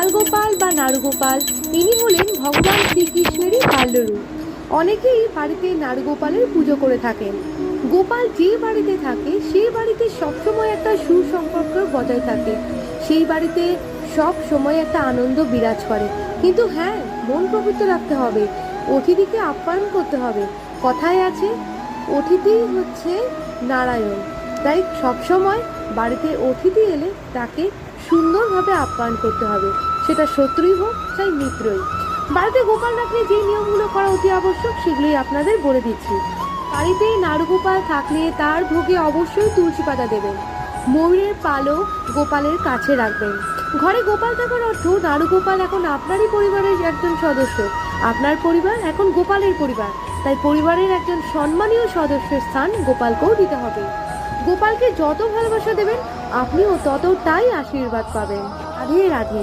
বালগোপাল বা নারুগোপাল ইনি হলেন ভগবান শ্রীকৃষ্ণেরই বাল্যরূপ। অনেকেই বাড়িতে নারুগোপালের পুজো করে থাকেন। গোপাল যে বাড়িতে থাকে সেই বাড়িতে সবসময় একটা সুসম্পর্ক বজায় থাকে, সেই বাড়িতে সব সময় একটা আনন্দ বিরাজ করে। কিন্তু হ্যাঁ, মন পবিত্র রাখতে হবে, অতিথিকে আপ্যায়ন করতে হবে। কথায় আছে অতিথি হচ্ছে নারায়ণ। তাই সবসময় বাড়িতে অতিথি এলে তাকে সুন্দরভাবে আপ্যায়ন করতে হবে, সেটা শত্রুই হোক চাই মিত্রই। বাড়িতে গোপাল রাখলে যে নিয়মগুলো করা অতি আবশ্যক সেগুলোই আপনাদের বলে দিচ্ছি। বাড়িতে নারুগোপাল থাকলে তার ভোগে অবশ্যই তুলসী পাতা দেবেন। ময়ূরের পালও গোপালের কাছে রাখবেন। ঘরে গোপাল থাকার অর্থ নারুগোপাল এখন আপনারই পরিবারের একজন সদস্য। আপনার পরিবার এখন গোপালের পরিবার, তাই পরিবারের একজন সম্মানীয় সদস্যের স্থান গোপালকেও দিতে হবে। গোপালকে যত ভালোবাসা দেবেন আপনিও ততটাই আশীর্বাদ পাবেন। রাধে রাধে।